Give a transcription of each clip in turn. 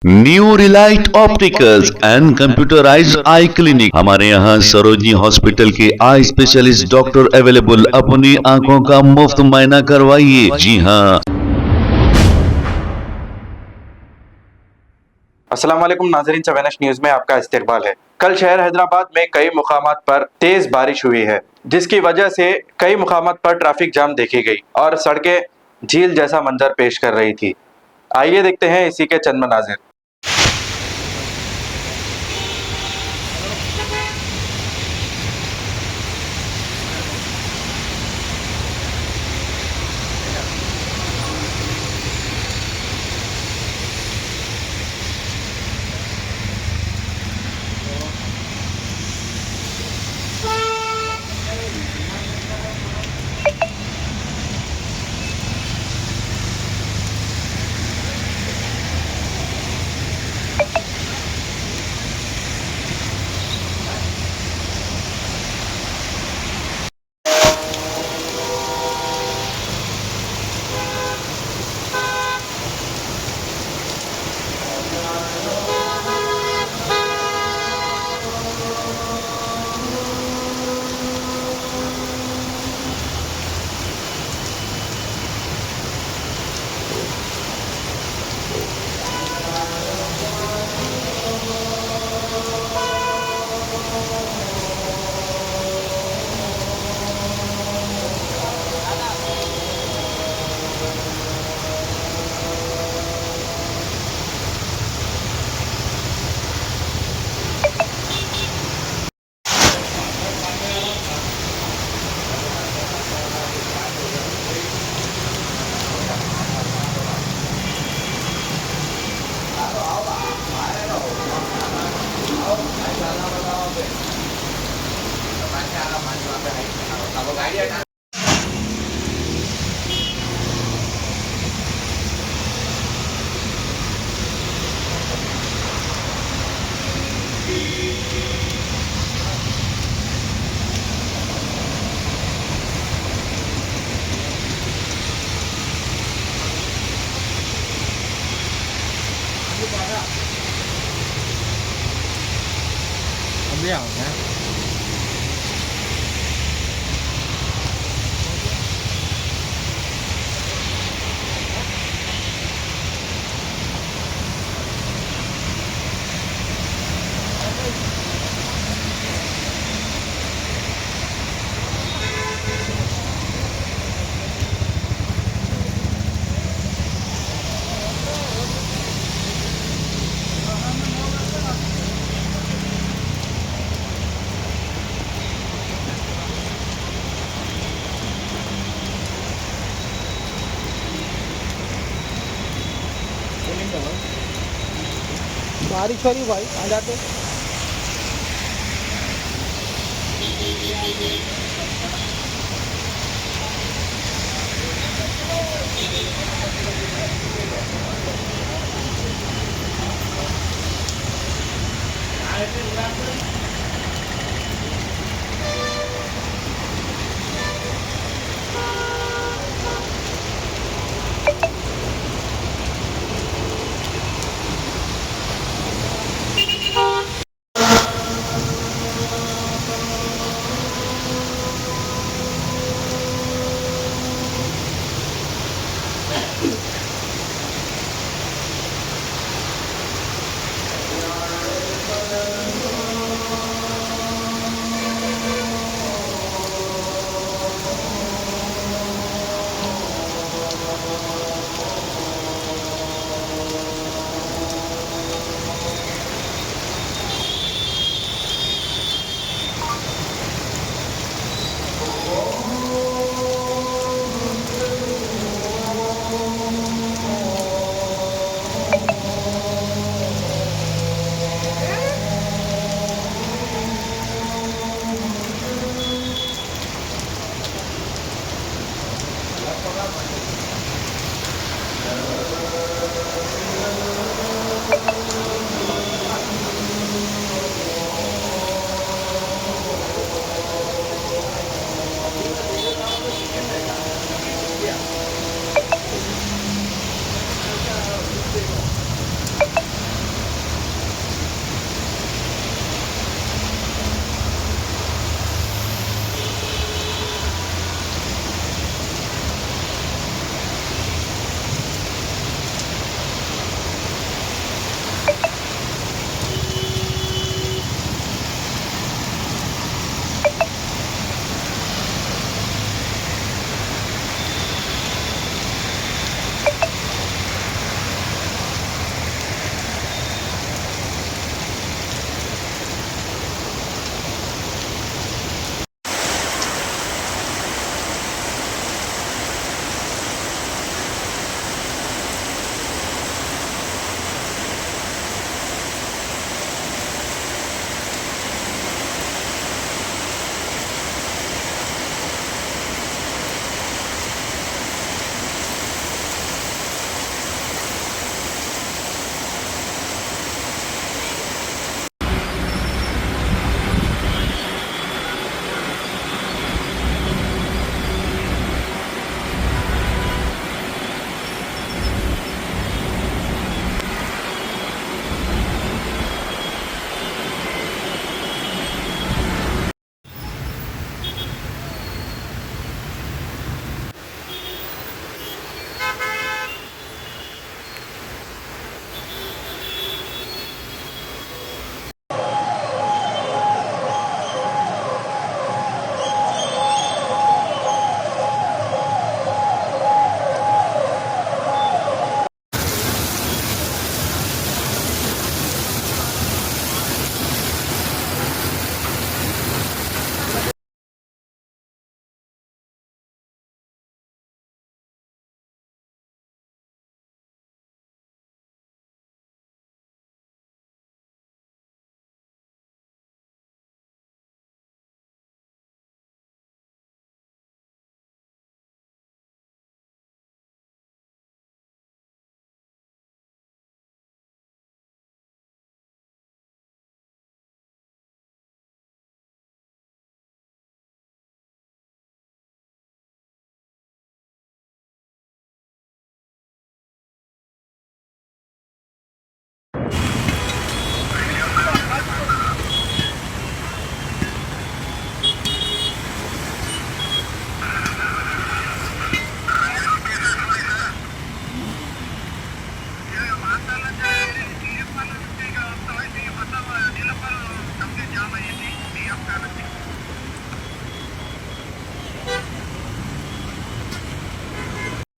New Relight opticals and computerised I clinic. हमारे यहाँ Sarojini hospital के आई स्पेशलिस्ट डॉक्टर अवेलेबल। अपनी आंखों का मुफ्त मुआयना करवाइए। जी हाँ। अस्सलाम वालेकुम नाज़रीन, चवेनश न्यूज़ में आपका इस्तकबाल है। कल शहर हैदराबाद में कई मुकामात पर तेज बारिश हुई है, जिसकी वजह से कई मुकामात पर ट्रैफिक जाम देखी गई और सड़कें झील जैसा मंजर पेश कर रही थी। आइए देखते हैं इसी के चंद मनाजिर। अभी आओ ना। बारिश हो रही भाई, आ जाते।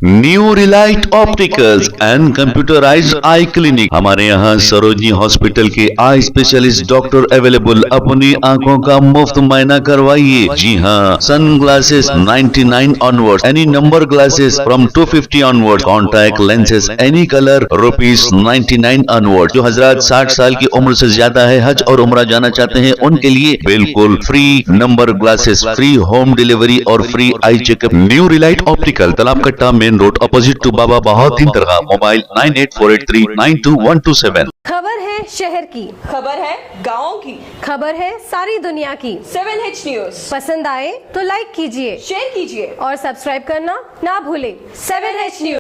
New Relight opticals and computerised I clinic. हमारे यहाँ सरोजनी हॉस्पिटल के आई स्पेशलिस्ट डॉक्टर अवेलेबल। अपनी आंखों का मुफ्त मुआयना करवाइए। जी हाँ, sun glasses 99 onward, any number glasses from 250 onward, contact lenses any colour ₹99 onward. जो हजरात 60 साल की उम्र से ज्यादा है, हज और उम्रा जाना चाहते हैं, उनके लिए बिल्कुल free number glasses, free home delivery और free eye checkup. New relight optical, Talab Katta, main road, opposite to Baba Bahauddin Dargah. Mobile 9848392127। खबर है शहर की, खबर है गाँव की, खबर है सारी दुनिया की। 7H न्यूज पसंद आए तो लाइक कीजिए, शेयर कीजिए और सब्सक्राइब करना ना भूलें। 7H news.